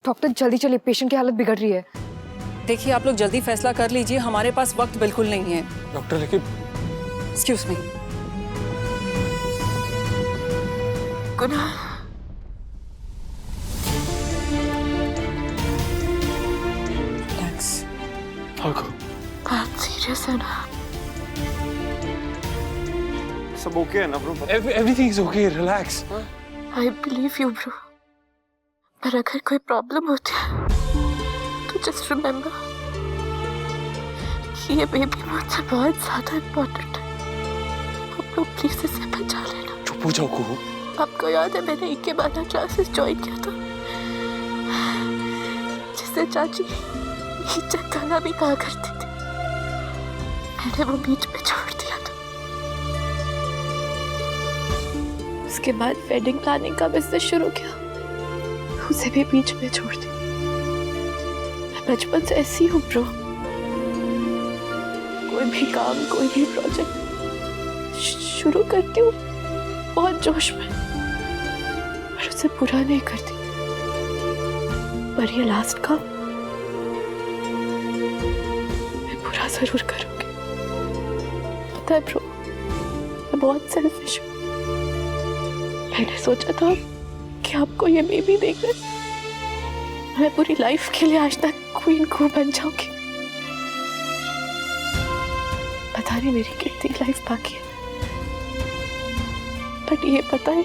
Doctor जल्दी चलिए, patient की हालत बिगड़ रही है। देखिए आप लोग जल्दी फैसला कर लीजिए, हमारे पास वक्त बिल्कुल नहीं है। डॉक्टर लेकिन एक्सक्यूज मी। कुणाल, रिलैक्स। भागो। बात सीरियस है ना? सब ओके है ना bro? Everything is okay, relax. I believe you bro, पर अगर कोई प्रॉब्लम होती है तो जस्ट रिमेम्बर कि ये बेबी मुझसे बहुत ज्यादा इम्पोर्टेंट है। आप लोग प्लीज इसे बचा लेना। चुप हो जाओ कुहू। आपको याद है मैंने एक के बाद क्लासेस ज्वाइन किया था, जिसे चाची हीचक गाना भी कहा करती थी। मैंने वो बीच में छोड़ दिया था। उसके बाद वेडिंग प्लानिंग का बिजनेस शुरू किया, उसे भी बीच में छोड़ दिया। मैं बचपन से ऐसी हूँ ब्रो, कोई भी काम, कोई भी प्रोजेक्ट शुरू करती हूँ बहुत जोश में, पर उसे पूरा नहीं करती। पर ये लास्ट काम मैं पूरा जरूर करूंगी। पता है ब्रो, मैं बहुत सेल्फिश हूँ। मैंने सोचा था कि आपको ये बेबी देखकर मैं पूरी लाइफ के लिए आज तक क्वीन को बन जाऊंगी। पता नहीं मेरी कितनी लाइफ बाकी है, बट ये पता है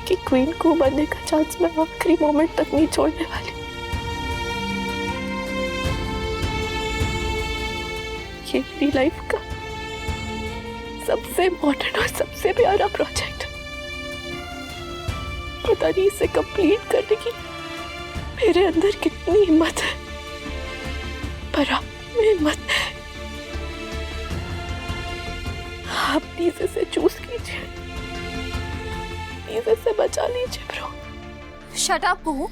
कि क्वीन को बनने का चांस मैं आखिरी मोमेंट तक नहीं छोड़ने वाली। ये मेरी लाइफ का सबसे इम्पोर्टेंट और सबसे प्यारा प्रोजेक्ट है। पता नहीं इसे कंप्लीट करने की मेरे अंदर कितनी हिम्मत है, पर आप में हिम्मत है। आप प्लीज इसे चूज कीजिए, प्लीज इसे बचा लीजिए ब्रो। शट अप कुहू।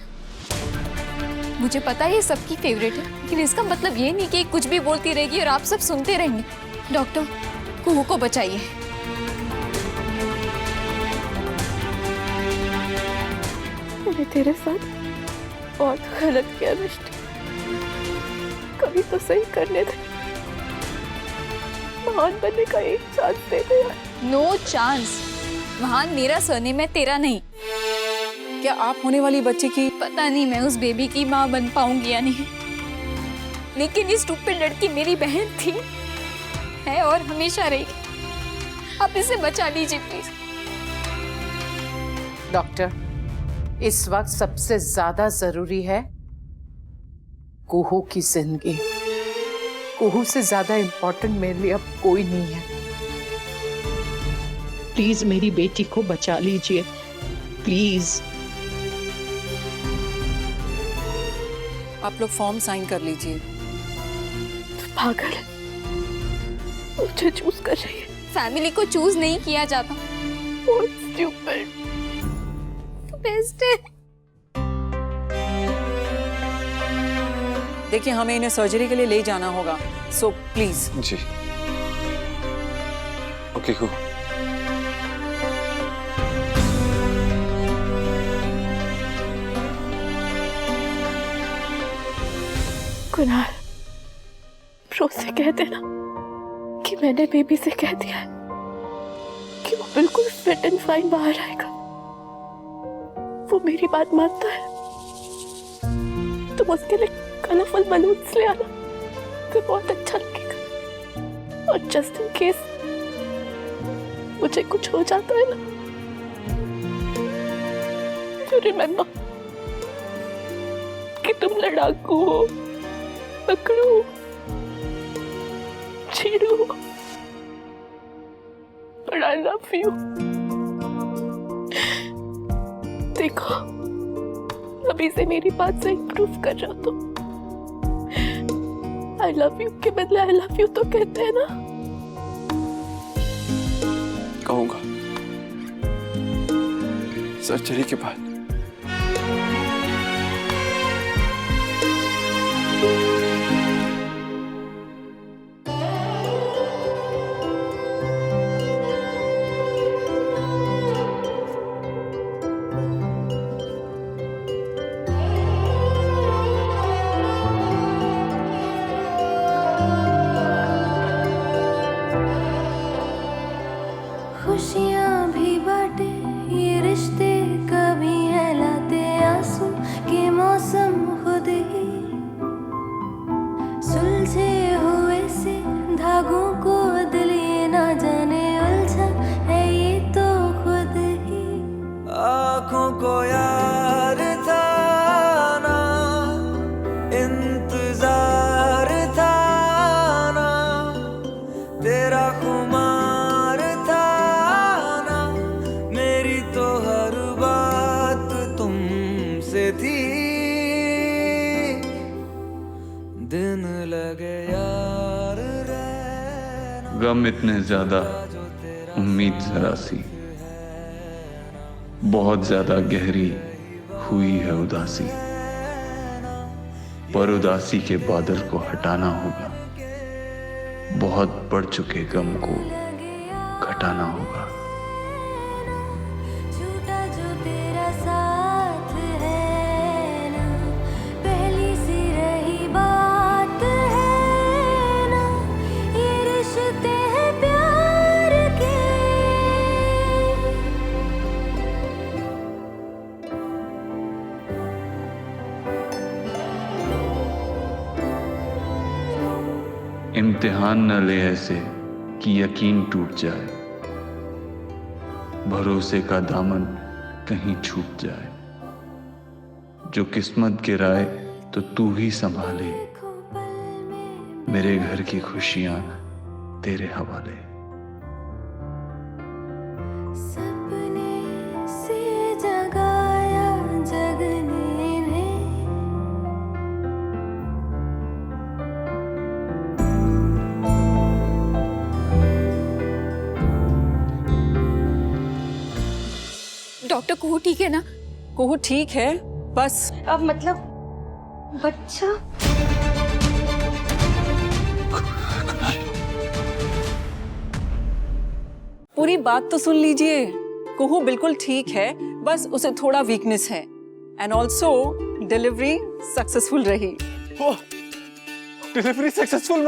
मुझे पता है ये सबकी फेवरेट है, लेकिन इसका मतलब ये नहीं कि कुछ भी बोलती रहेगी और आप सब सुनते रहेंगे। डॉक्टर, कुहू को बचाइए। मैंने तेरे साथ बहुत गलत किया मिष्टी, कभी तो सही करने दे। महान बनने का एक चांस दे दे यार। No chance. महान मेरा सरनेम है, तेरा नहीं। क्या आप होने वाली बच्चे की पता नहीं मैं उस बेबी की माँ बन पाऊंगी या नहीं, लेकिन ये स्टूपिड लड़की मेरी बहन थी, है और हमेशा रहेगी। आप इसे बचा लीजिए प्लीज। डॉक्टर, इस वक्त सबसे ज्यादा जरूरी है कुहू की जिंदगी। कुहू से ज्यादा इम्पोर्टेंट मेरे लिए अब कोई नहीं है। प्लीज मेरी बेटी को बचा लीजिए, प्लीज। आप लोग फॉर्म साइन कर लीजिए। पागल है, मुझे चूज कर रही है। फैमिली को चूज नहीं किया जाता। बहुत स्टूपिड। बेस्ट है। देखिए हमें इन्हें सर्जरी के लिए ले जाना होगा, सो प्लीज। जी ओके कुहू। कुणाल, प्रो से कह देना कि मैंने बेबी से कह दिया है कि वो बिल्कुल फिट एंड फाइन बाहर आएगा। वो मेरी बात मानता है, तुम उसके लिए कलरफुल बलून्स ले आना, तो बहुत अच्छा लगेगा। और जस्ट इन केस मुझे कुछ हो जाता है ना, तो रिमेम्बर कि तुम लड़ाकू हो, पकड़ो, छेड़ो, but I love you। देखो, अभी से मेरी बात से इम्प्रूव कर रहा तो I love you के बदले I love you तो कहते हैं ना। कहूँगा सर्जरी के बाद। गम इतने ज्यादा, उम्मीद जरा सी, बहुत ज्यादा गहरी हुई है उदासी, पर उदासी के बादल को हटाना होगा, बहुत बढ़ चुके गम को घटाना होगा। झूठा जो तेरा साथ है ना, पहली सी रही बात है ना, ये रिश्ते हैं प्यार के। इम्तिहान न ले ऐसे कि यकीन टूट जाए, भरोसे का दामन कहीं छूट जाए, जो किस्मत गिराए तो तू ही संभाले, मेरे घर की खुशियां तेरे हवाले। सपने से जगाया जगने ने, डॉक्टर कुहू ठीक है ना? कुहू ठीक है, बस अब मतलब बच्चा। पूरी बात तो सुन लीजिए। कुहू बिल्कुल ठीक है, बस उसे थोड़ा वीकनेस है। एंड ऑल्सो डिलीवरी सक्सेसफुल रही। डिलीवरी सक्सेसफुल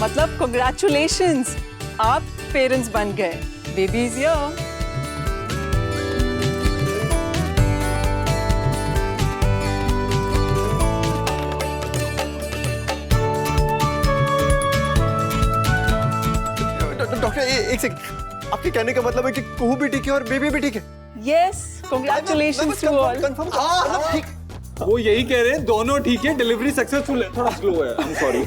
मतलब कांग्रेचुलेशंस, आप पेरेंट्स बन गए। Baby is here. डॉक्टर एक सेकंड, आपके कहने का मतलब है कि कुहू भी ठीक है और बेबी भी ठीक है? Yes, congratulations to all. Confirm ठीक। वो यही कह रहे हैं, दोनों ठीक है, डिलीवरी सक्सेसफुल है, थोड़ा स्लो है, I am sorry.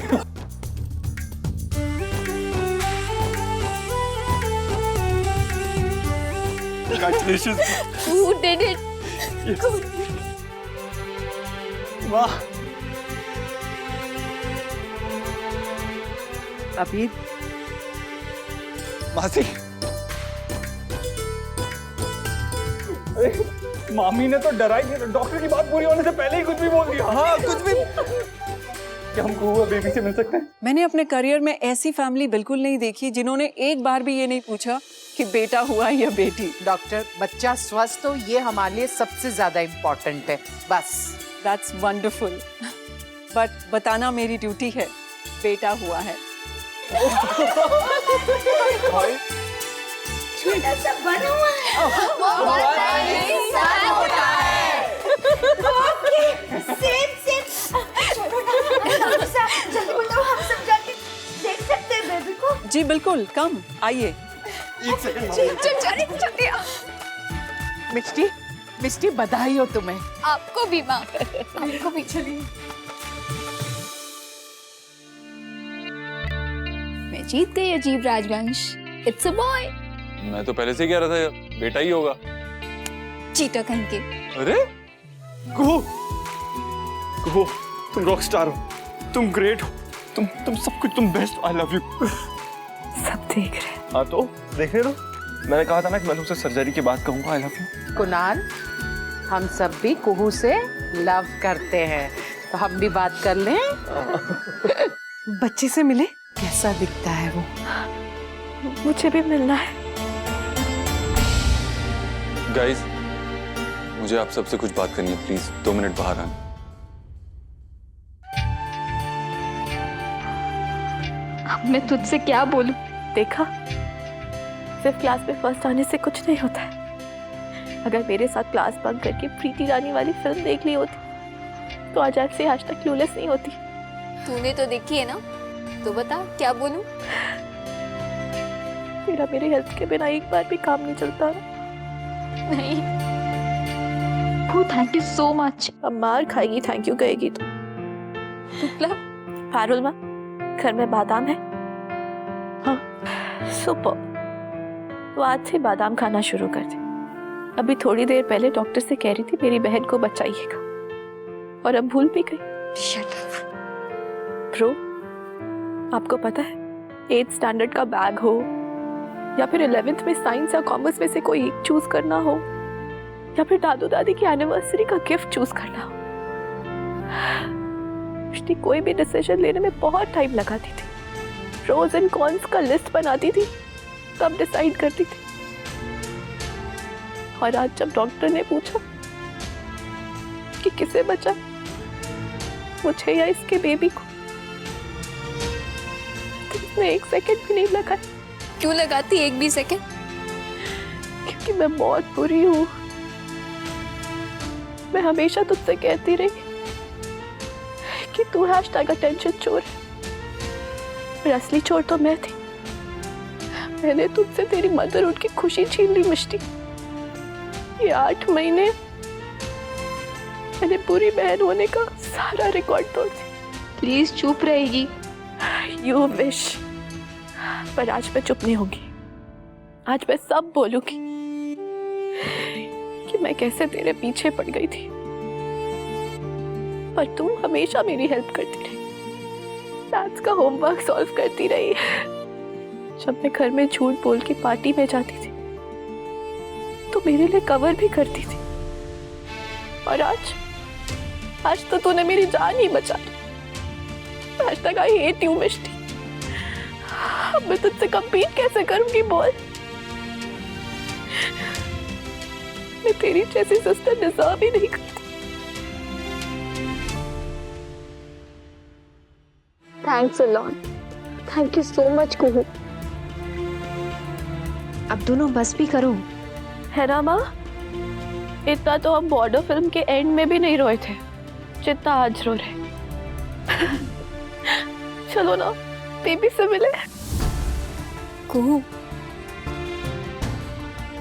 Congratulations. Who did it? वाह। अभी मासी, मामी ने तो डरा ही दिया, डॉक्टर की बात पूरी होने से पहले ही कुछ भी बोल दिया। हाँ कुछ भी। क्या हम कुहू और बेबी से मिल सकते हैं? मैंने अपने करियर में ऐसी फैमिली बिल्कुल नहीं देखी जिन्होंने एक बार भी ये नहीं पूछा कि बेटा हुआ या बेटी। डॉक्टर, बच्चा स्वस्थ हो ये हमारे लिए सबसे ज्यादा इम्पोर्टेंट है, बस। दैट्स वंडरफुल, बट बताना मेरी ड्यूटी है। बेटा हुआ है। छोटा सा बना हुआ है, सेम जल्दी बताओ, हम सब जाके देख सकते हैं बेबी को? जी बिल्कुल, कम आइए। एक सेकंड। मिष्टी, मिष्टी बधाई हो तुम्हें। आपको भी माँ, आपको भी। चलिए, मैं जीत गई अजीब राजवंश। It's a boy. मैं तो पहले से ही कह रहा था बेटा ही होगा। चीटा कहीं के। अरे कुहू, कुहू, तुम रॉक स्टार हो, तुम ग्रेट हो, तुम सब कुछ, तुम बेस्ट। I love you. सब देख रहे हैं। हाँ तो देखने दो। मैंने कहा था ना कि मैं तुमसे सर्जरी के बाद कहूंगा आई लव यू। कुणाल, हम सब भी कुहू से लव करते हैं, तो हम भी बात कर लें। बच्चे से मिले? कैसा दिखता है वो? मुझे भी मिलना है। गाइस, मुझे आप सबसे कुछ बात करनी है, प्लीज 2 मिनट बाहर आना। अब मैं तुझसे क्या बोलूं? देखा, सिर्फ क्लास में फर्स्ट आने से कुछ नहीं होता है। अगर मेरे साथ क्लास बंक करके प्रीति रानी वाली फिल्म देख ली होती तो आज से आज तक क्लूलेस नहीं होती। तूने तो देखी है ना, तो बता क्या बोलूं? तेरा मेरे हेल्थ के बिना एक बार भी काम नहीं चलता ना। नहीं। Thank you so much. अब मार खाएगी थैंक यू कहेगी तो। मतलब पारुल माँ, घर में बादाम है? हाँ, सुपर। तो आज से बादाम खाना शुरू कर दे। अभी थोड़ी देर पहले डॉक्टर से कह रही थी मेरी बहन को बचाइएगा। और अब भूल भी गई। Shut up. ब्रो, आपको पता है 8th स्टैंडर्ड का बैग हो या फिर 11th में साइंस या कॉमर्स में से कोई एक चूज करना हो या फिर दादू दादी की एनिवर्सरी का गिफ्ट चूज करना हो, मिष्टी कोई भी डिसीजन लेने में बहुत टाइम लगाती थी। प्रोज एंड कॉन्स का लिस्ट बनाती थी, तब डिसाइड करती थी। और आज जब डॉक्टर ने पूछा कि किसे बचा, मुझे या इसके बेबी को, तो उसने 1 सेकंड भी नहीं लगाया। क्यों लगाती 1 भी सेकंड? क्योंकि मैं बहुत बुरी हूँ। मैं हमेशा तुझसे कहती रही कि तू #अटेंशन चोर है, पर असली चोर तो मैं थी। मैंने तुझसे तेरी मदरहुड की खुशी छीन ली मिष्टी। ये 8 महीने मैंने बुरी बहन होने का सारा रिकॉर्ड तोड़ दिया। प्लीज चुप रहेगी। यू विश, पर आज मैं चुप नहीं होगी। आज मैं सब बोलूंगी कि मैं कैसे तेरे पीछे पड़ गई थी, पर तू हमेशा मेरी हेल्प करती रही। मैथ्स का होमवर्क सॉल्व करती रही। जब मैं घर में झूठ बोल के पार्टी में जाती थी तो मेरे लिए कवर भी करती थी। और आज तो तूने मेरी जान ही बचा ली। आज तक आई हेट यू मिष्टी। अब मैं तुझसे कंपीट कैसे करूंगी बोल? मैं तेरी जैसी सिस्टर डिजर्व ही नहीं करती। Thanks a lot. Thank you so much Kuhu. अब दोनों बस भी करो। है ना माँ? इतना तो हम बॉर्डर फिल्म के एंड में भी नहीं रोए थे जितना आज रो रहे। चलो ना, बेबी से मिले। कुहू,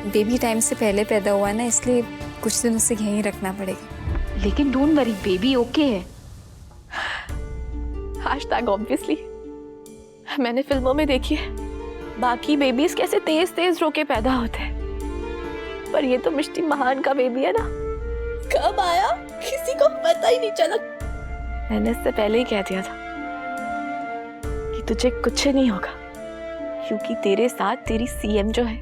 बेबी टाइम से पहले पैदा हुआ ना, इसलिए कुछ दिन उसे यहीं रखना पड़ेगा। लेकिन डोंट वरी, बेबी ओके है। Hashtag obviously. मैंने फिल्मों में देखी है बाकी बेबीज कैसे तेज तेज रो के पैदा होते हैं, पर ये तो मिष्टी महान का बेबी है ना। कब आया किसी को पता ही नहीं चला। मैंने इससे पहले ही कह दिया था कि तुझे कुछ नहीं होगा, क्योंकि तेरे साथ तेरी सीएम जो है।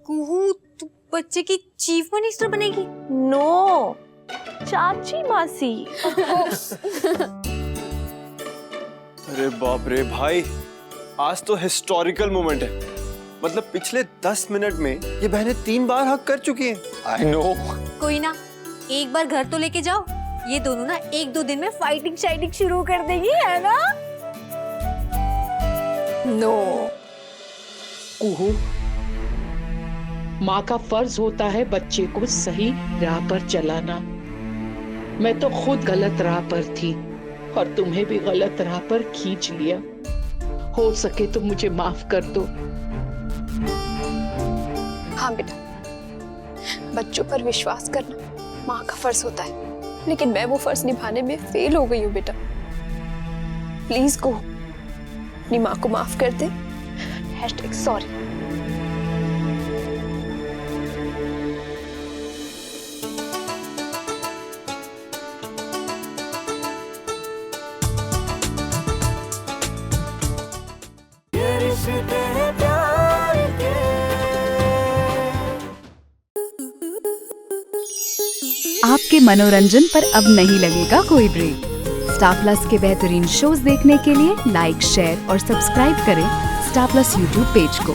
कुहू, तू बच्चे की चीफ मिनिस्टर बनेगी? नो, चाची मासी। अरे बाप रे भाई, आज तो हिस्टोरिकल मोमेंट है। मतलब पिछले 10 मिनट में ये बहनें 3 बार हक कर चुकी हैं। I know. कोई ना, एक बार घर तो लेके जाओ। ये दोनों ना 1-2 दिन में फाइटिंग शुरू कर देगी, है ना? नो। कुहू, माँ का फर्ज होता है बच्चे को सही राह पर चलाना। मैं तो खुद गलत राह पर थी और तुम्हें भी गलत राह पर खींच लिया। हो सके तो मुझे माफ कर दो। हाँ बेटा, बच्चों पर विश्वास करना माँ का फर्ज होता है, लेकिन मैं वो फर्ज निभाने में फेल हो गई हूँ बेटा। प्लीज को अपनी माँ को माफ कर दे। #सॉरी। आपके मनोरंजन पर अब नहीं लगेगा कोई ब्रेक। स्टार प्लस के बेहतरीन शोज देखने के लिए लाइक, शेयर और सब्सक्राइब करें स्टार प्लस यूट्यूब पेज को।